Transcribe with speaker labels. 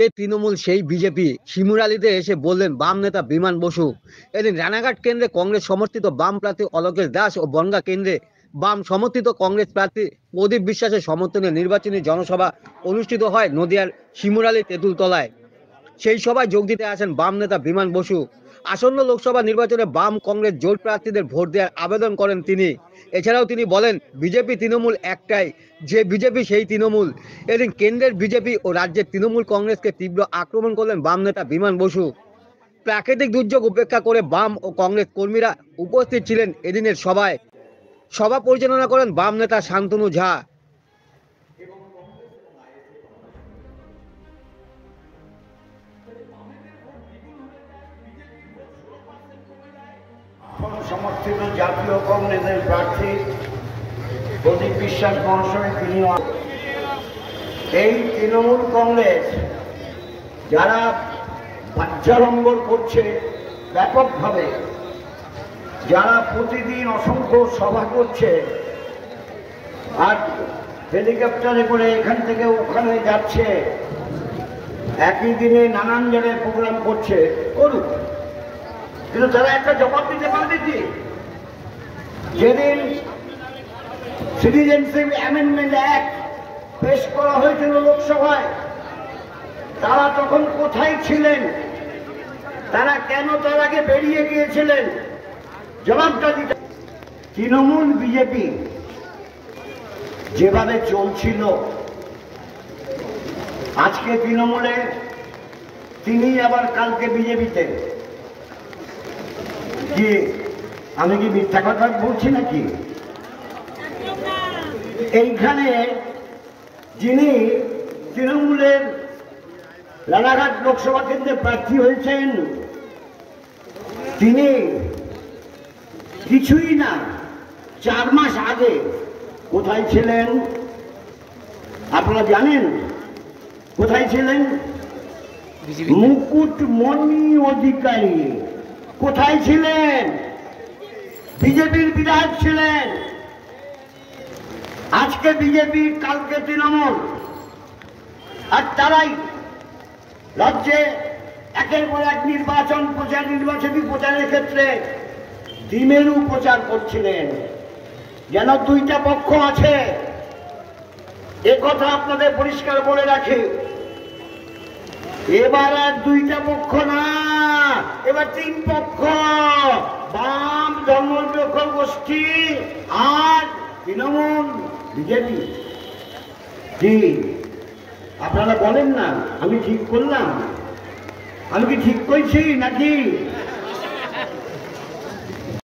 Speaker 1: এই তৃণমূল সেই বিজেপি শিমুরালীতে এসে বললেন বাম নেতা বিমান বসু। এদিন রানাঘাট কেন্দ্রে কংগ্রেস সমর্থিত বাম প্রার্থী অলোকেশ দাস ও বনগাঁ কেন্দ্রে বাম সমর্থিত কংগ্রেস প্রার্থী প্রদীপ বিশ্বাসের সমর্থনে নির্বাচনী জনসভা অনুষ্ঠিত হয় নদিয়ার শিমুরালী তেঁতুলতলায়। সেই সভায় যোগ দিতে আসেন বাম নেতা বিমান বসু। আসন্ন লোকসভা নির্বাচনে বাম কংগ্রেস জোট প্রার্থীদের ভোট দেওয়ার আবেদন করেন তিনি। এছাড়াও তিনি বলেন বিজেপি তৃণমূল একটাই, যে বিজেপি সেই তৃণমূল। এদিন কেন্দ্রের বিজেপি ও রাজ্যের তৃণমূল কংগ্রেসকে তীব্র আক্রমণ করলেন বাম নেতা বিমান বসু। প্রাকৃতিক দুর্যোগ উপেক্ষা করে বাম ও কংগ্রেস কর্মীরা উপস্থিত ছিলেন এদিনের সভায়। সভা পরিচালনা করেন বাম নেতা শান্তনু ঝা।
Speaker 2: সমর্থিত জাতীয় কংগ্রেসের প্রার্থী প্রদীপ বিশ্বাস মহাশয়, তিনি এই তৃণমূল কংগ্রেস যারা বাহ্যাড়ম্বর করছে ব্যাপকভাবে, যারা প্রতিদিন অসংখ্য সভা করছে আর হেলিকপ্টারে করে এখান থেকে ওখানে যাচ্ছে, একই দিনে নানান জায়গায় প্রোগ্রাম করছে, করুক, কিন্তু তারা একটা জবাব দিতে পারবে কি? যেদিন সিটিজেনশিপ অ্যামেন্ডমেন্ট অ্যাক্ট পেশ করা হয়েছিল লোকসভায়, তারা তখন কোথায় ছিলেন? তারা কেন তার আগে বেরিয়ে গিয়েছিলেন? জবাবটা দিতে। তৃণমূল বিজেপি যেভাবে চলছিল, আজকে তৃণমূলে তিনি, আবার কালকে বিজেপিতে। কি আমি কি মিথ্যা কথা বলছি নাকি? এইখানে যিনি তৃণমূলের রানাঘাট লোকসভা কেন্দ্রে প্রার্থী হয়েছেন, তিনি কিছুই না 4 মাস আগে কোথায় ছিলেন আপনারা জানেন? কোথায় ছিলেন? মুকুটমণি অধিকারী কোথায় ছিলেন? বিজেপির বিধায়ক ছিলেন। আজকে বিজেপি, কালকে তৃণমূল, আর তারাই রাজ্যে একের পর এক নির্বাচনী প্রচারের ক্ষেত্রে দ্বিমেরু প্রচার করছিলেন, যেন দুইটা পক্ষ আছে। একথা আপনাদের পরিষ্কার বলে রাখি, এবার আর দুইটা পক্ষ না, এবার 3 পক্ষ, বাম ধর্মনিরপেক্ষ গোষ্ঠী আর তৃণমূল বিজেপি। কি আপনারা বলেন না আমি ঠিক করলাম? আমি কি ঠিক করছি নাকি?